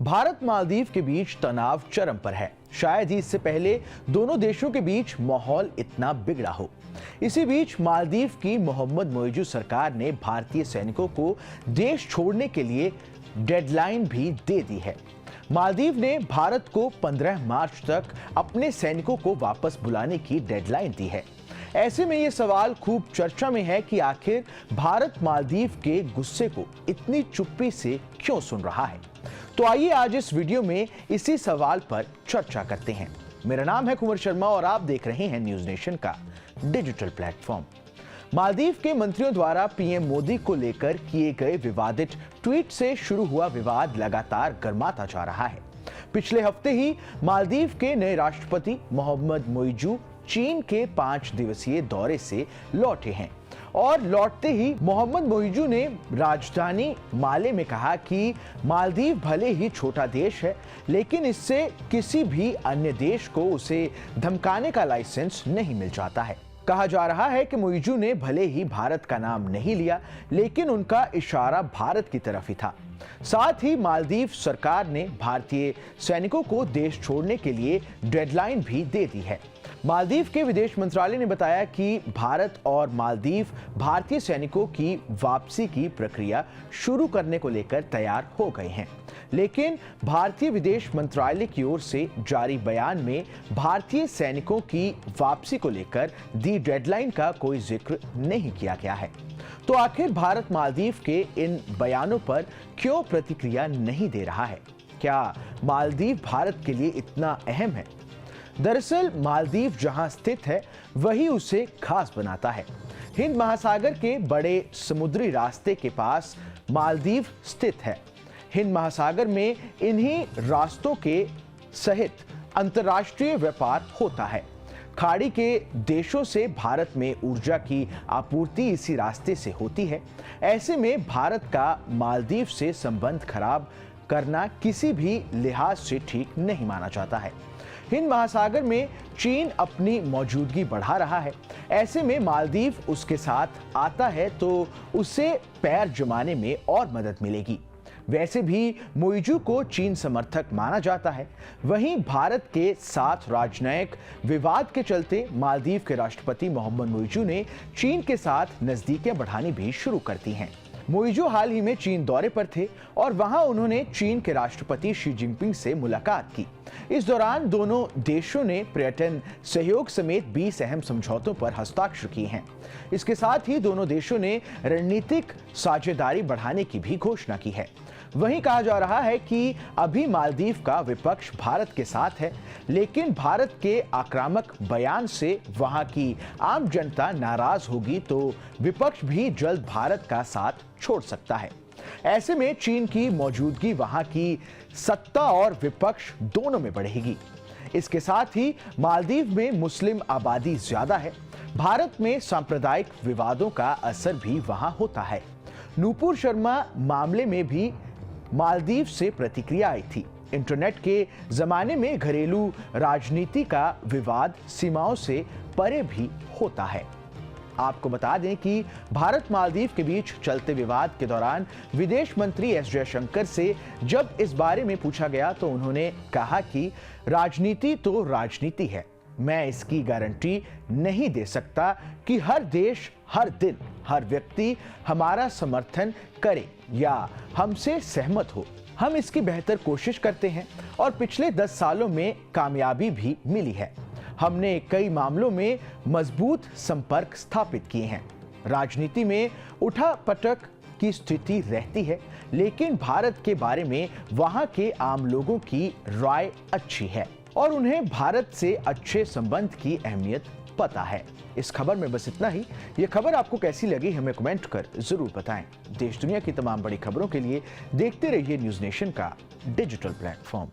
भारत मालदीव के बीच तनाव चरम पर है। शायद ही इससे पहले दोनों देशों के बीच माहौल इतना बिगड़ा हो। इसी बीच मालदीव की मोहम्मद मोइजू सरकार ने भारतीय सैनिकों को देश छोड़ने के लिए डेडलाइन भी दे दी है। मालदीव ने भारत को 15 मार्च तक अपने सैनिकों को वापस बुलाने की डेडलाइन दी है। ऐसे में यह सवाल खूब चर्चा में है कि आखिर भारत मालदीव के गुस्से को इतनी चुप्पी से क्यों सुन रहा है। तो आइए आज इस वीडियो में इसी सवाल पर चर्चा करते हैं। मेरा नाम है कुंवर शर्मा और आप देख रहे हैं न्यूज नेशन का डिजिटल प्लेटफॉर्म। मालदीव के मंत्रियों द्वारा पीएम मोदी को लेकर किए गए विवादित ट्वीट से शुरू हुआ विवाद लगातार गर्माता जा रहा है। पिछले हफ्ते ही मालदीव के नए राष्ट्रपति मोहम्मद मोइजू चीन के 5 दिवसीय दौरे से लौटे हैं और लौटते ही मोहम्मद मोइजू ने राजधानी माले में कहा कि मालदीव भले ही छोटा देश है, लेकिन इससे किसी भी अन्य देश को उसे धमकाने का लाइसेंस नहीं मिल जाता है। कहा जा रहा है कि मोइजू ने भले ही भारत का नाम नहीं लिया, लेकिन उनका इशारा भारत की तरफ ही था। साथ ही मालदीव सरकार ने भारतीय सैनिकों को देश छोड़ने के लिए डेडलाइन भी दे दी है। मालदीव के विदेश मंत्रालय ने बताया कि भारत और मालदीव भारतीय सैनिकों की वापसी की प्रक्रिया शुरू करने को लेकर तैयार हो गए हैं, लेकिन भारतीय विदेश मंत्रालय की ओर से जारी बयान में भारतीय सैनिकों की वापसी को लेकर दी डेडलाइन का कोई जिक्र नहीं किया गया है। तो आखिर भारत मालदीव के इन बयानों पर क्यों प्रतिक्रिया नहीं दे रहा है? क्या मालदीव भारत के लिए इतना अहम है? दरअसल मालदीव जहां स्थित है वही उसे खास बनाता है। हिंद महासागर के बड़े समुद्री रास्ते के पास मालदीव स्थित है। हिंद महासागर में इन्हीं रास्तों के सहित अंतर्राष्ट्रीय व्यापार होता है। खाड़ी के देशों से भारत में ऊर्जा की आपूर्ति इसी रास्ते से होती है। ऐसे में भारत का मालदीव से संबंध खराब करना किसी भी लिहाज से ठीक नहीं माना जाता है। हिंद महासागर में चीन अपनी मौजूदगी बढ़ा रहा है। ऐसे में मालदीव उसके साथ आता है तो उसे पैर जमाने में और मदद मिलेगी। वैसे भी मोइजू को चीन समर्थक माना जाता है। वहीं भारत के साथ राजनयिक विवाद के चलते मालदीव के राष्ट्रपति मोहम्मद मोइजू ने चीन के साथ नजदीकियां बढ़ानी भी शुरू कर दी हैं। मोइजू हाल ही में चीन दौरे पर थे और वहां उन्होंने चीन के राष्ट्रपति शी जिनपिंग से मुलाकात की। इस दौरान दोनों देशों ने पर्यटन सहयोग समेत 20 अहम समझौतों पर हस्ताक्षर किए हैं। इसके साथ ही दोनों देशों ने रणनीतिक साझेदारी बढ़ाने की भी घोषणा की है। वहीं कहा जा रहा है कि अभी मालदीव का विपक्ष भारत के साथ है, लेकिन भारत के आक्रामक बयान से वहां की आम जनता नाराज होगी तो विपक्ष भी जल्द भारत का साथ छोड़ सकता है। ऐसे में चीन की मौजूदगी वहां की सत्ता और विपक्ष दोनों में बढ़ेगी। इसके साथ ही मालदीव में मुस्लिम आबादी ज्यादा है। भारत में सांप्रदायिक विवादों का असर भी वहां होता है। नूपुर शर्मा मामले में भी मालदीव से प्रतिक्रिया आई थी। इंटरनेट के जमाने में घरेलू राजनीति का विवाद सीमाओं से परे भी होता है। आपको बता दें कि भारत मालदीव के बीच चलते विवाद के दौरान विदेश मंत्री एस जयशंकर से जब इस बारे में पूछा गया तो उन्होंने कहा कि राजनीति तो राजनीति है। मैं इसकी गारंटी नहीं दे सकता कि हर देश, हर दिन, हर व्यक्ति हमारा समर्थन करे या हमसे सहमत हो। हम इसकी बेहतर कोशिश करते हैं और पिछले 10 सालों में कामयाबी भी मिली है। हमने कई मामलों में मजबूत संपर्क स्थापित किए हैं। राजनीति में उठापटक की स्थिति रहती है, लेकिन भारत के बारे में वहां के आम लोगों की राय अच्छी है और उन्हें भारत से अच्छे संबंध की अहमियत पता है। इस खबर में बस इतना ही। यह खबर आपको कैसी लगी हमें कमेंट कर जरूर बताएं। देश दुनिया की तमाम बड़ी खबरों के लिए देखते रहिए न्यूज नेशन का डिजिटल प्लेटफॉर्म।